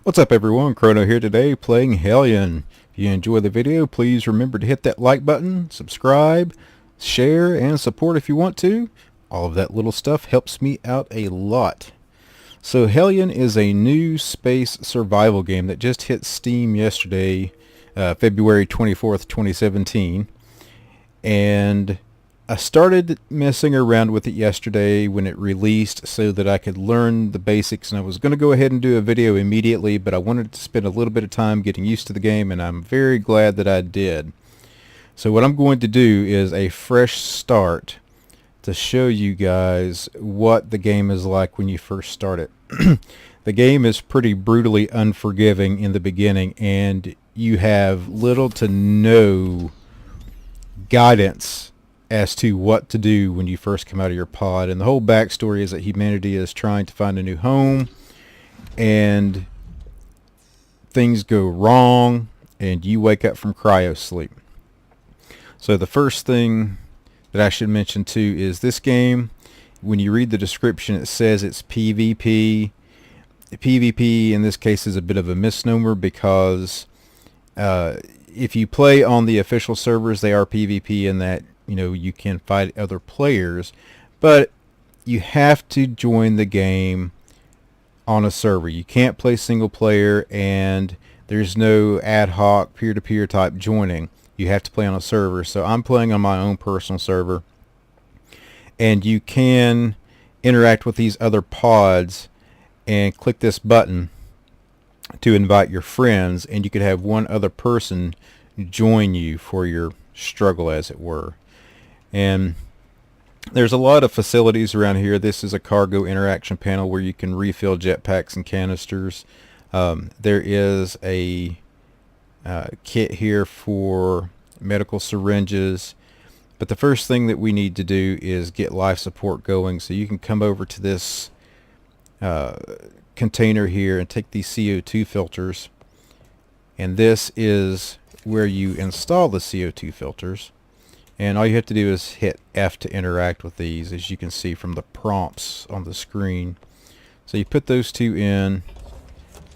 What's up everyone, Chrono here today playing Hellion. If you enjoy the video, please remember to hit that like button, subscribe, share, and support if you want to. All of that little stuff helps me out a lot. So Hellion is a new space survival game that just hit Steam yesterday, February 24th, 2017. And I started messing around with it yesterday when it released so that I could learn the basics, and I was going to go ahead and do a video immediately, but I wanted to spend a little bit of time getting used to the game, and I'm very glad that I did. So what I'm going to do is a fresh start to show you guys what the game is like when you first start it. The game is pretty brutally unforgiving in the beginning, and you have little to no guidance as to what to do when you first come out of your pod. And the whole backstory is that humanity is trying to find a new home, and things go wrong, and you wake up from cryo sleep. So the first thing that I should mention too is this game, when you read the description, it says it's PvP. PvP in this case is a bit of a misnomer because if you play on the official servers, they are PvP in that you can fight other players, but you have to join the game on a server. You can't play single player, and there's no ad hoc peer-to-peer type joining. You have to play on a server. So I'm playing on my own personal server, and you can interact with these other pods and click this button to invite your friends, and you could have one other person join you for your struggle, as it were. And there's a lot of facilities around here. This is a cargo interaction panel where you can refill jetpacks and canisters. There is a kit here for medical syringes. But the first thing that we need to do is get life support going. So you can come over to this container here and take these CO2 filters. And this is where you install the CO2 filters. And all you have to do is hit F to interact with these, as you can see from the prompts on the screen. So you put those two in,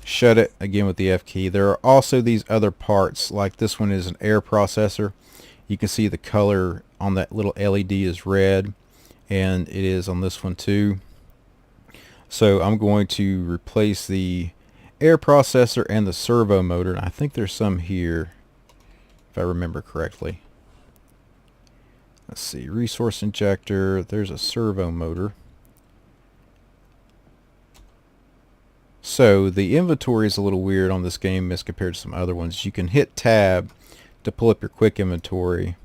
shut it again with the F key. There are also these other parts, like this one is an air processor. You can see the color on that little LED is red, and it is on this one too. So I'm going to replace the air processor and the servo motor. And I think there's some here, if I remember correctly. Let's see, resource injector, there's a servo motor. So the inventory is a little weird on this game as compared to some other ones. You can hit tab to pull up your quick inventory,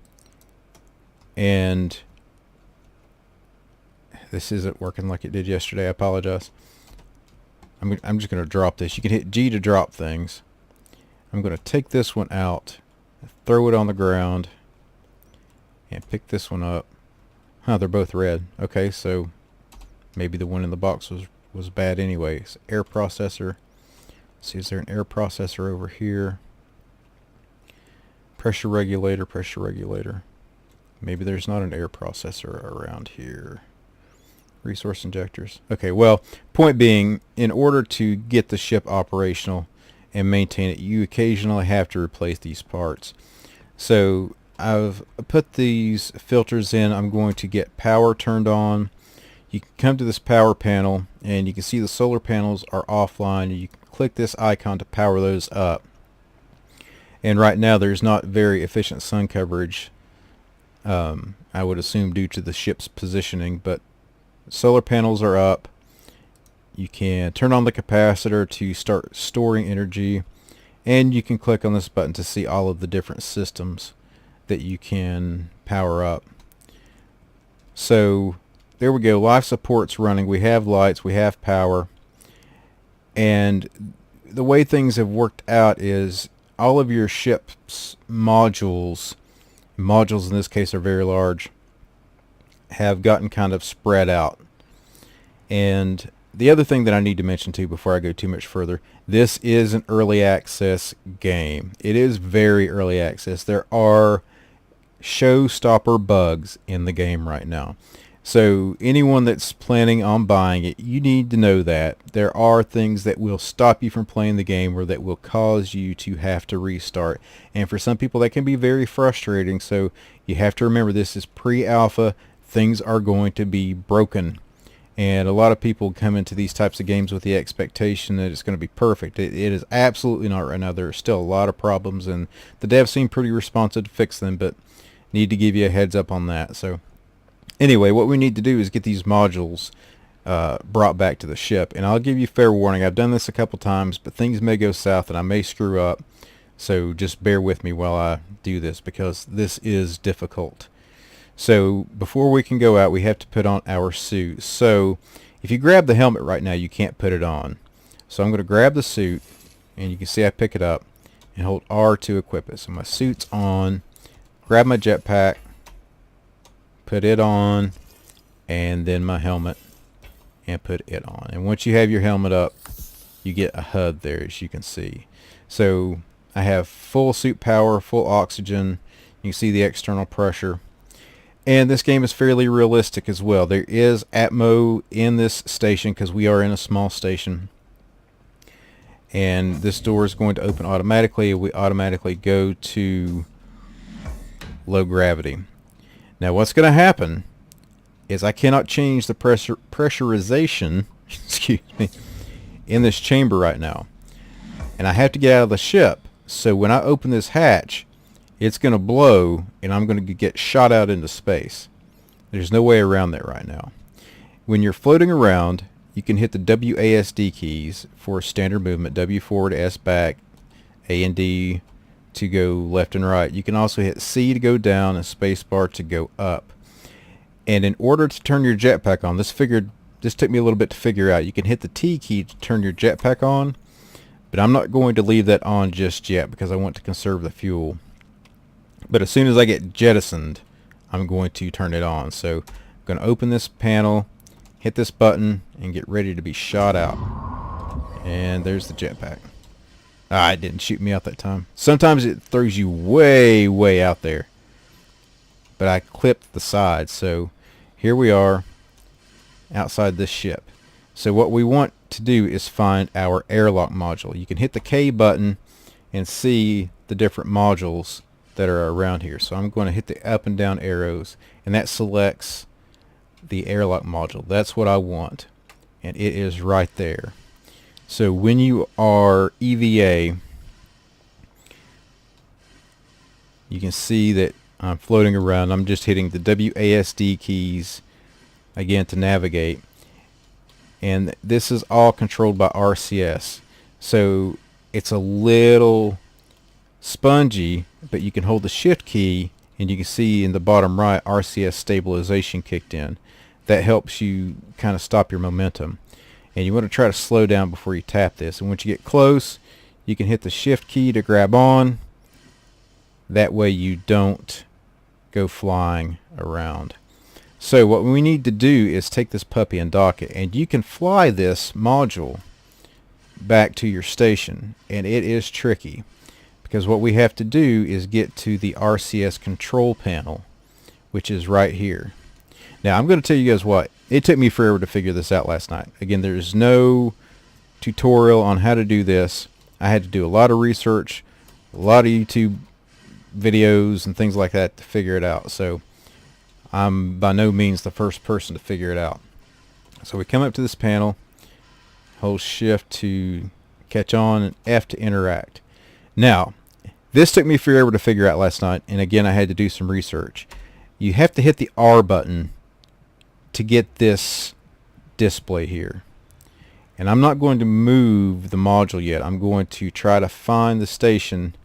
and this isn't working like it did yesterday. I apologize. I'm just going to drop this. You can hit G to drop things. I'm going to take this one out, throw it on the ground, and pick this one up. They're both red. Okay, so maybe the one in the box was bad anyways. Air processor. Let's see, is there an air processor over here? Pressure regulator, pressure regulator. Maybe there's not an air processor around here. Resource injectors. Okay, well, point being, in order to get the ship operational and maintain it, you occasionally have to replace these parts. So I've put these filters in. I'm going to get power turned on. You can come to this power panel, and you can see the solar panels are offline. You can click this icon to power those up. And right now there's not very efficient sun coverage, I would assume due to the ship's positioning, but solar panels are up. You can turn on the capacitor to start storing energy, and you can click on this button to see all of the different systems that you can power up. So there we go. Life support's running. We have lights, we have power, and the way things have worked out is all of your ship's modules in this case are very large, have gotten kind of spread out. And the other thing that I need to mention too before I go too much further, this is an early access game. It is very early access. There are showstopper bugs in the game right now. So anyone that's planning on buying it, you need to know that there are things that will stop you from playing the game or that will cause you to have to restart. And for some people that can be very frustrating. So you have to remember this is pre-alpha. Things are going to be broken. And a lot of people come into these types of games with the expectation that it's going to be perfect. It is absolutely not right now. There are still a lot of problems, and the devs seem pretty responsive to fix them, but need to give you a heads up on that. So anyway, what we need to do is get these modules brought back to the ship. And I'll give you fair warning. I've done this a couple times, but things may go south and I may screw up. So just bear with me while I do this, because this is difficult. So before we can go out, we have to put on our suit. So if you grab the helmet right now, you can't put it on. So I'm going to grab the suit, and you can see I pick it up and hold R to equip it. So my suit's on. Grab my jetpack, put it on, and then my helmet, and put it on. And once you have your helmet up, you get a HUD there, as you can see. So I have full suit power, full oxygen. You can see the external pressure. And this game is fairly realistic as well. There is Atmo in this station because we are in a small station. And this door is going to open automatically. We automatically go to low gravity. Now what's going to happen is I cannot change the pressurization excuse me, in this chamber right now. And I have to get out of the ship. So when I open this hatch, it's going to blow and I'm going to get shot out into space. There's no way around that right now. When you're floating around, you can hit the WASD keys for standard movement, W forward, S back, A and D to go left and right. You can also hit C to go down and space bar to go up. And in order to turn your jetpack on, this took me a little bit to figure out. You can hit the T key to turn your jetpack on, but I'm not going to leave that on just yet because I want to conserve the fuel. But as soon as I get jettisoned, I'm going to turn it on. So I'm going to open this panel, hit this button, and get ready to be shot out. And there's the jetpack. Ah, it didn't shoot me out that time. Sometimes it throws you way, way out there. But I clipped the side. So here we are outside this ship. So what we want to do is find our airlock module. You can hit the K button and see the different modules that are around here. So I'm going to hit the up and down arrows, and that selects the airlock module. That's what I want, and it is right there. So when you are EVA, you can see that I'm floating around. I'm just hitting the WASD keys again to navigate, and this is all controlled by RCS. So it's a little spongy, but you can hold the shift key and you can see in the bottom right RCS stabilization kicked in. That helps you kind of stop your momentum, and you want to try to slow down before you tap this. And once you get close, you can hit the shift key to grab on. That way you don't go flying around. So what we need to do is take this puppy and dock it, and you can fly this module back to your station, and it is tricky because what we have to do is get to the RCS control panel, which is right here. Now I'm going to tell you guys what, it took me forever to figure this out last night. Again, there's no tutorial on how to do this. I had to do a lot of research, a lot of YouTube videos and things like that to figure it out. So I'm by no means the first person to figure it out. So we come up to this panel, hold shift to catch on, and F to interact. Now this took me forever to figure out last night, and again I had to do some research. You have to hit the R button to get this display here, and I'm not going to move the module yet. I'm going to try to find the station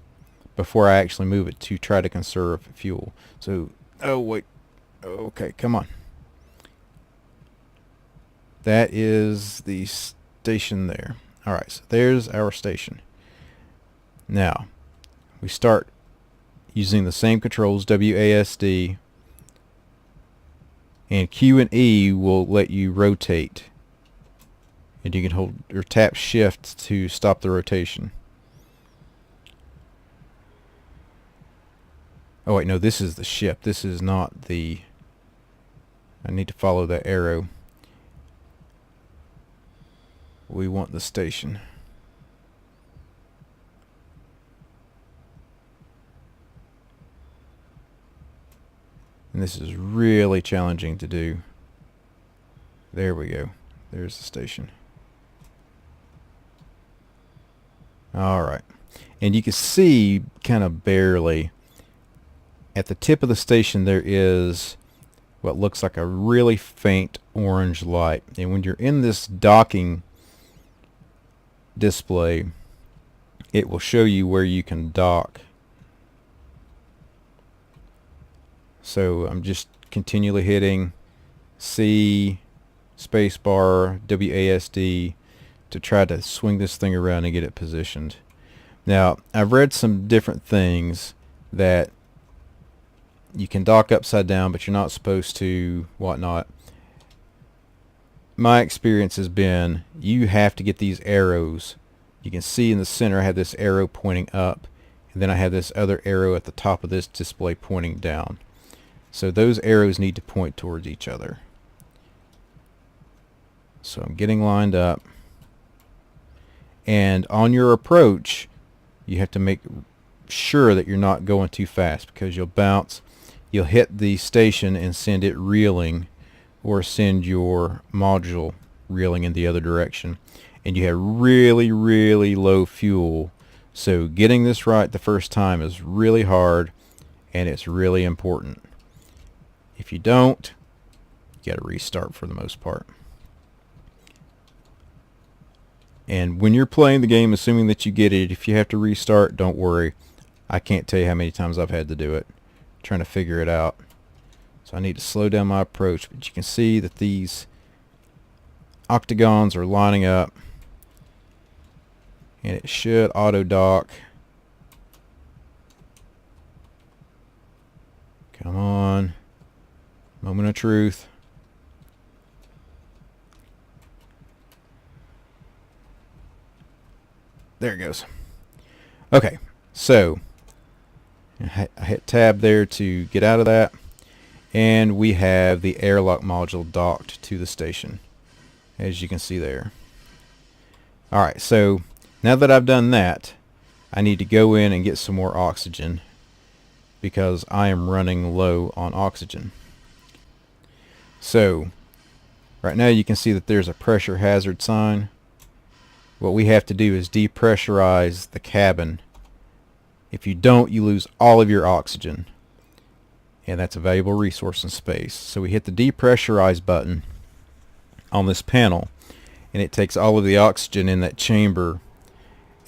before I actually move it to try to conserve fuel. So, oh wait, okay, come on. That is the station there. Alright, so there's our station. Now we start using the same controls, WASD, and Q and E will let you rotate, and you can hold or tap shift to stop the rotation. Oh wait, no, this is the ship. This is not the I need to follow that arrow. We want the station. And this is really challenging to do. There we go. There's the station. Alright. And you can see kind of barely at the tip of the station there is what looks like a really faint orange light. And when you're in this docking display, it will show you where you can dock. So I'm just continually hitting C, spacebar, WASD to try to swing this thing around and get it positioned. Now, I've read some different things that you can dock upside down, but you're not supposed to, whatnot. My experience has been you have to get these arrows. You can see in the center I have this arrow pointing up, and then I have this other arrow at the top of this display pointing down. So those arrows need to point towards each other. So I'm getting lined up. And on your approach, you have to make sure that you're not going too fast, because you'll bounce. You'll hit the station and send it reeling, or send your module reeling in the other direction. And you have really, really low fuel. So getting this right the first time is really hard, and it's really important. If you don't, you got to restart for the most part. And when you're playing the game, assuming that you get it, if you have to restart, don't worry. I can't tell you how many times I've had to do it, trying to figure it out. So I need to slow down my approach. But you can see that these octagons are lining up, and it should auto dock. Come on. Moment of truth. There it goes. Okay, so I hit tab there to get out of that, and we have the airlock module docked to the station, as you can see there. Alright, so now that I've done that, I need to go in and get some more oxygen, because I am running low on oxygen. So right now you can see that there's a pressure hazard sign. What we have to do is depressurize the cabin. If you don't, you lose all of your oxygen, and that's a valuable resource in space. So we hit the depressurize button on this panel, and it takes all of the oxygen in that chamber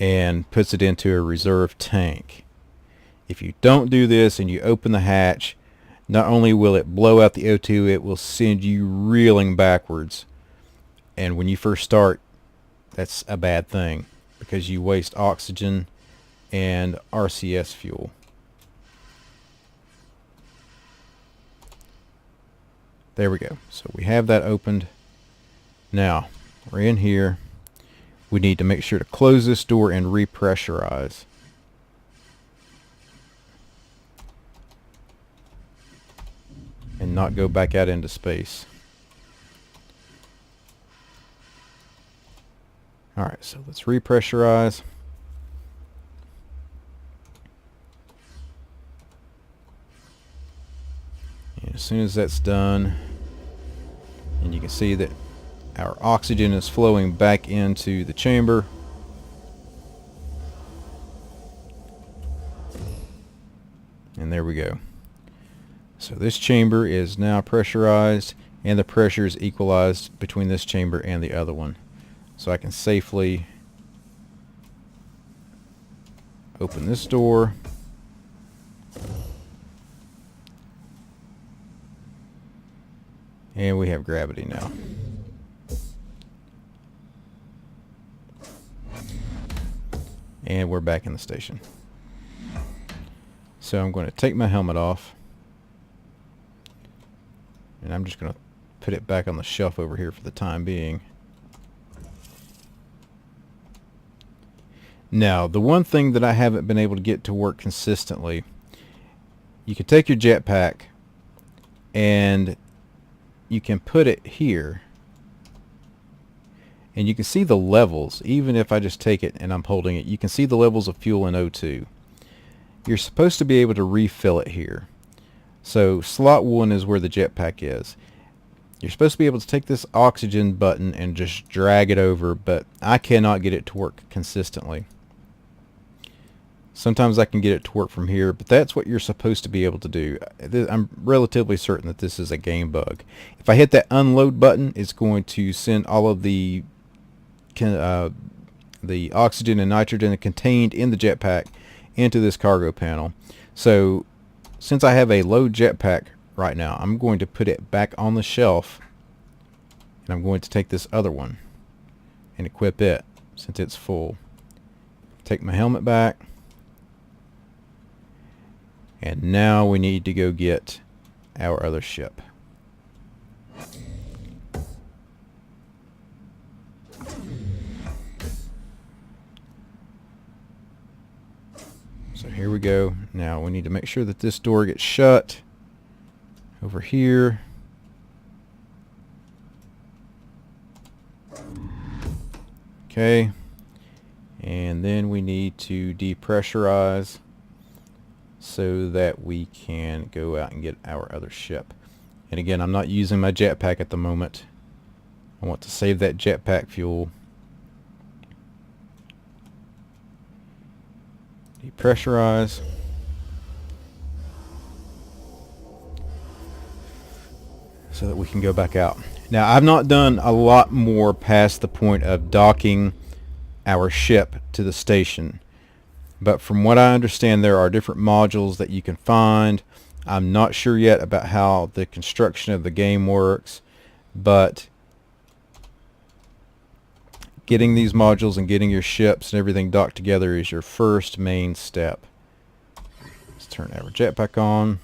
and puts it into a reserve tank. If you don't do this and you open the hatch, not only will it blow out the O2, it will send you reeling backwards. And when you first start, that's a bad thing, because you waste oxygen and RCS fuel. There we go. So we have that opened. Now we're in here. We need to make sure to close this door and repressurize. And not go back out into space. Alright, so let's repressurize. And as soon as that's done, and you can see that our oxygen is flowing back into the chamber. And there we go. So this chamber is now pressurized, and the pressure is equalized between this chamber and the other one. So I can safely open this door. And we have gravity now. And we're back in the station. So I'm going to take my helmet off. And I'm just going to put it back on the shelf over here for the time being. Now, the one thing that I haven't been able to get to work consistently, you can take your jetpack and you can put it here, and you can see the levels. Even if I just take it and I'm holding it, you can see the levels of fuel and O2. You're supposed to be able to refill it here. So slot 1 is where the jetpack is. You're supposed to be able to take this oxygen button and just drag it over, but I cannot get it to work consistently. Sometimes I can get it to work from here, but that's what you're supposed to be able to do. I'm relatively certain that this is a game bug. If I hit that unload button, it's going to send all of the oxygen and nitrogen contained in the jetpack into this cargo panel. So since I have a low jetpack right now, I'm going to put it back on the shelf, and I'm going to take this other one and equip it since it's full. Take my helmet back. And now we need to go get our other ship. So here we go. Now we need to make sure that this door gets shut over here. Okay. And then we need to depressurize so that we can go out and get our other ship. And again, I'm not using my jetpack at the moment. I want to save that jetpack fuel. Depressurize. So that we can go back out. Now, I've not done a lot more past the point of docking our ship to the station. But from what I understand, there are different modules that you can find. I'm not sure yet about how the construction of the game works, but getting these modules and getting your ships and everything docked together is your first main step. Let's turn our jetpack on,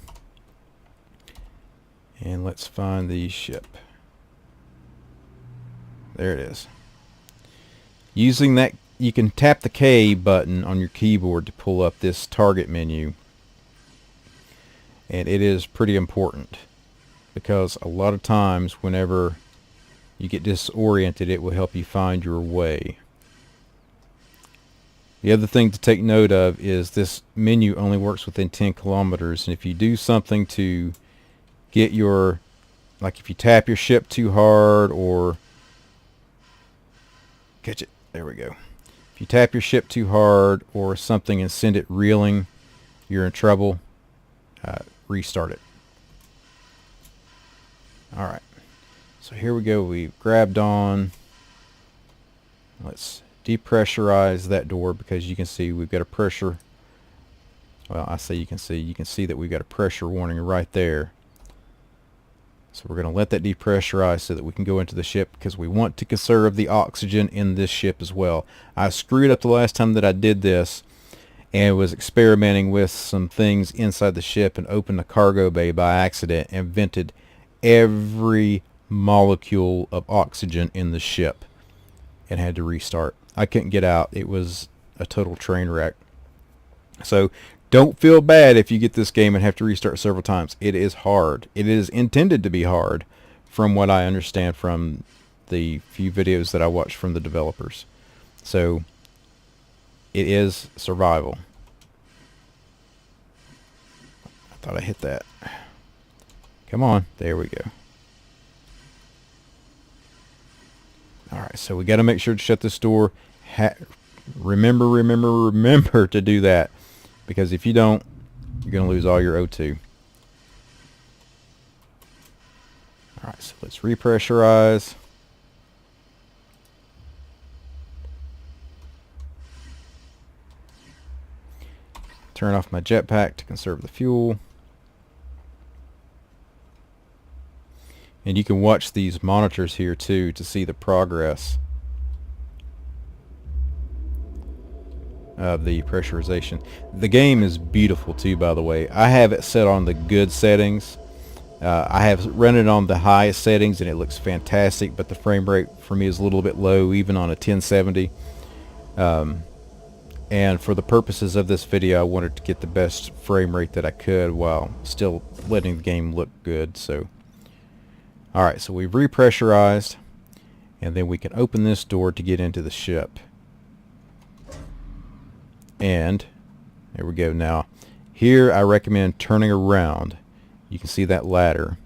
and let's find the ship. There it is. Using that, you can tap the K button on your keyboard to pull up this target menu. And it is pretty important, because a lot of times whenever you get disoriented, it will help you find your way. The other thing to take note of is this menu only works within 10 kilometers, and if you do something to get your, like if you tap your ship too hard or catch it, there we go. If you tap your ship too hard or something and send it reeling, you're in trouble. Restart it. Alright, so here we go. We've grabbed on. Let's depressurize that door, because you can see we've got a pressure, well, I say you can see that we've got a pressure warning right there. So we're going to let that depressurize so that we can go into the ship, because we want to conserve the oxygen in this ship as well. I screwed up the last time that I did this and was experimenting with some things inside the ship and opened the cargo bay by accident and vented every molecule of oxygen in the ship and had to restart. I couldn't get out. It was a total train wreck. So don't feel bad if you get this game and have to restart several times. It is hard. It is intended to be hard, from what I understand from the few videos that I watched from the developers. So it is survival. I thought I hit that. Come on. There we go. Alright, so we got to make sure to shut this door. Remember to do that. Because if you don't, you're going to lose all your O2. Alright, so let's repressurize. Turn off my jetpack to conserve the fuel. And you can watch these monitors here too to see the progress of the pressurization. The game is beautiful too, by the way. I have it set on the good settings. I have run it on the highest settings and it looks fantastic, but the frame rate for me is a little bit low even on a 1070. And for the purposes of this video, I wanted to get the best frame rate that I could while still letting the game look good. So Alright, so we've repressurized, and then we can open this door to get into the ship. And there we go. Now here I recommend turning around. You can see that ladder,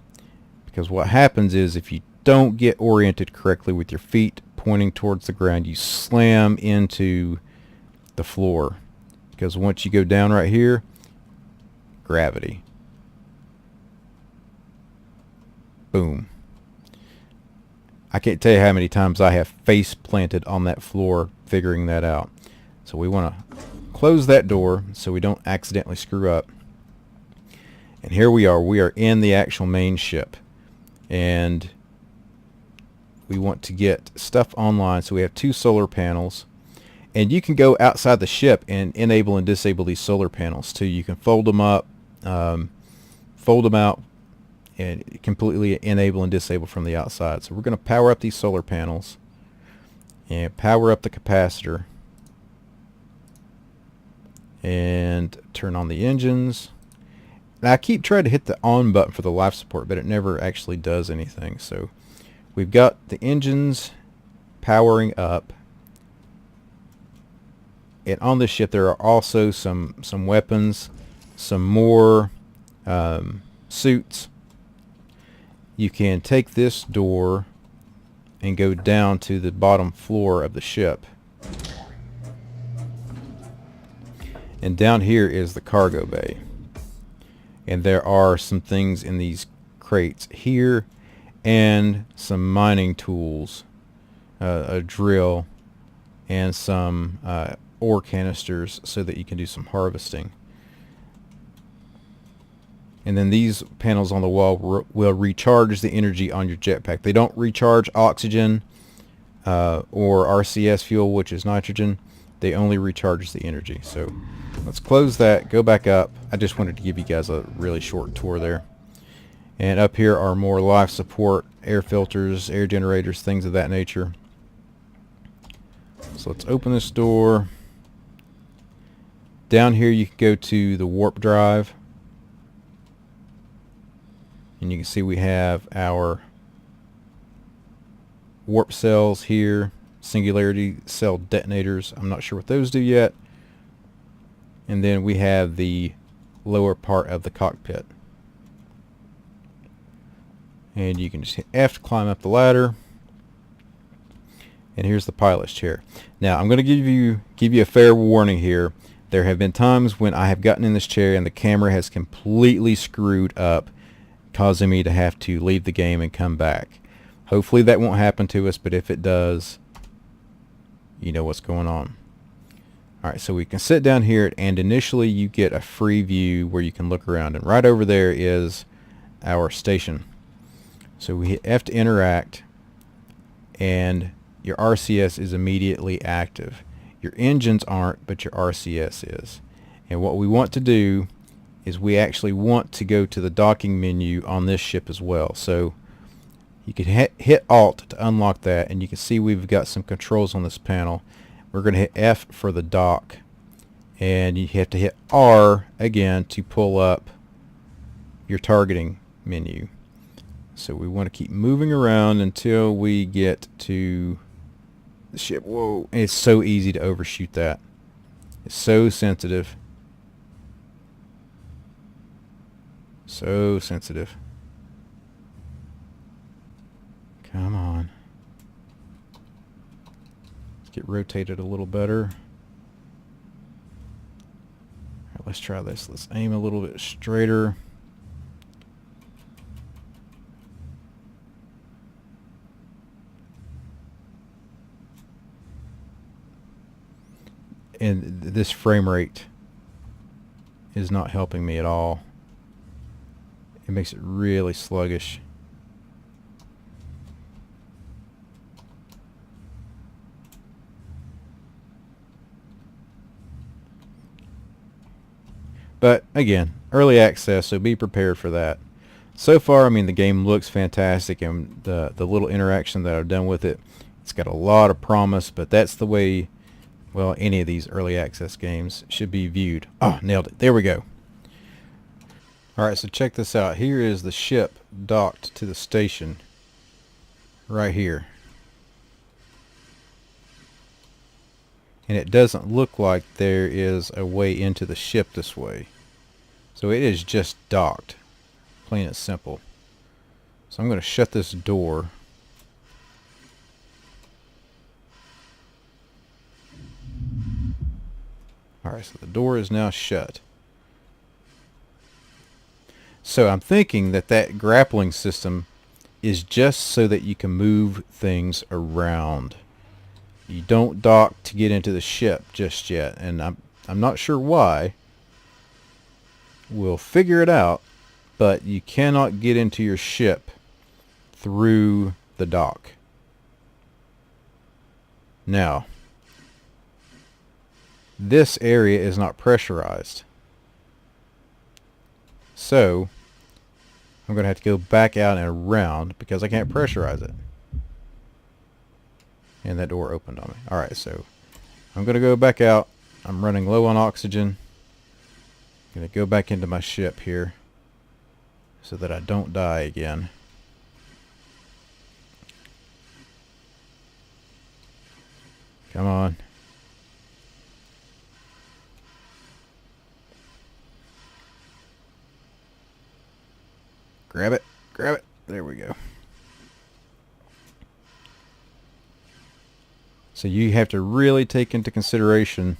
because what happens is if you don't get oriented correctly with your feet pointing towards the ground, you slam into the floor, because once you go down right here, gravity, boom. I can't tell you how many times I have face planted on that floor figuring that out. So we want to close that door so we don't accidentally screw up. And here we are in the actual main ship, and we want to get stuff online. So we have 2 solar panels, and you can go outside the ship and enable and disable these solar panels too. You can fold them up, fold them out, and completely enable and disable from the outside. So we're going to power up these solar panels and power up the capacitor and turn on the engines. Now I keep trying to hit the on button for the life support, but it never actually does anything. So we've got the engines powering up, and on this ship there are also some weapons, some more suits. You can take this door and go down to the bottom floor of the ship, and down here is the cargo bay, and there are some things in these crates here and some mining tools, a drill, and some ore canisters so that you can do some harvesting. And then these panels on the wall will recharge the energy on your jetpack. They don't recharge oxygen or RCS fuel, which is nitrogen. They only recharge the energy. So let's close that, go back up. I just wanted to give you guys a really short tour there. And up here are more life support, air filters, air generators, things of that nature. So let's open this door. Down here you can go to the warp drive, and you can see we have our warp cells here, singularity cell detonators. I'm not sure what those do yet. And then we have the lower part of the cockpit, and you can just hit F to climb up the ladder. And here's the pilot's chair. Now I'm going to give you a fair warning here. There have been times when I have gotten in this chair and the camera has completely screwed up, causing me to have to leave the game and come back. Hopefully that won't happen to us, but if it does, you know what's going on. Alright, so we can sit down here, and initially you get a free view where you can look around, and right over there is our station. So we hit F to interact, and your RCS is immediately active. Your engines aren't, but your RCS is. And what we want to do is we actually want to go to the docking menu on this ship as well. So you can hit Alt to unlock that, and you can see we've got some controls on this panel. We're going to hit F for the dock, and you have to hit R again to pull up your targeting menu. So we want to keep moving around until we get to the ship. Whoa, it's so easy to overshoot that. It's so sensitive. So sensitive. Come on. Let's get rotated a little better. All right, let's try this. Let's aim a little bit straighter. And this frame rate is not helping me at all. It makes it really sluggish. But again, early access, so be prepared for that. So far, I mean, the game looks fantastic, and the little interaction that I've done with it, it's got a lot of promise, but that's the way, well, any of these early access games should be viewed. Oh, nailed it. There we go. Alright, so check this out. Here is the ship docked to the station. right here. And it doesn't look like there is a way into the ship this way. So it is just docked, plain and simple. So I'm going to shut this door. Alright, so the door is now shut. So I'm thinking that that grappling system is just so that you can move things around. You don't dock to get into the ship just yet, and I'm not sure why. We'll figure it out, but you cannot get into your ship through the dock. Now, this area is not pressurized. So, I'm going to have to go back out and around because I can't pressurize it. And that door opened on me. Alright, so I'm going to go back out. I'm running low on oxygen. I'm going to go back into my ship here so that I don't die again. Come on. Grab it. Grab it. There we go. So you have to really take into consideration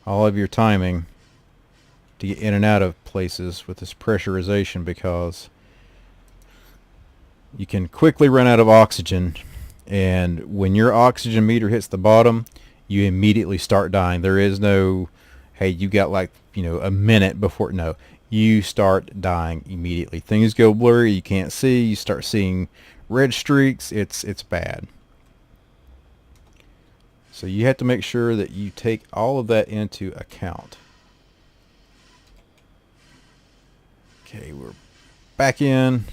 all of your timing to get in and out of places with this pressurization, because you can quickly run out of oxygen, and when your oxygen meter hits the bottom, you immediately start dying. There is no, hey, you got like, a minute before. No, you start dying immediately. Things go blurry, you can't see, you start seeing red streaks. It's bad. So you have to make sure that you take all of that into account. Okay, we're back in.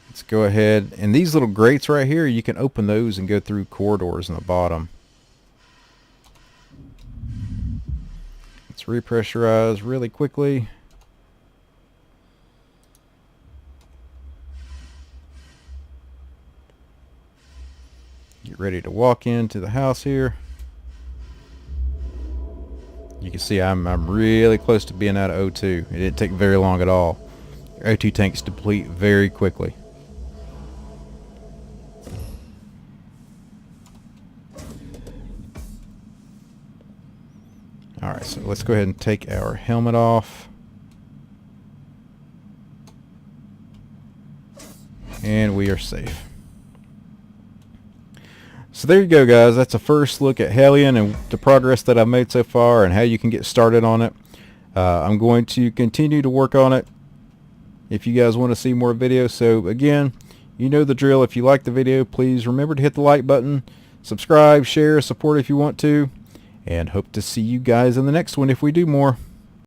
Let's go ahead. And these little grates right here, you can open those and go through corridors in the bottom. Let's repressurize really quickly. Get ready to walk into the house here. You can see I'm really close to being out of O2. It didn't take very long at all. Your O2 tanks deplete very quickly. Alright, so let's go ahead and take our helmet off. And we are safe. So there you go, guys. That's a first look at Hellion and the progress that I've made so far and how you can get started on it. I'm going to continue to work on it if you guys want to see more videos. So again, you know the drill. If you like the video, please remember to hit the like button, subscribe, share, support if you want to, and hope to see you guys in the next one if we do more.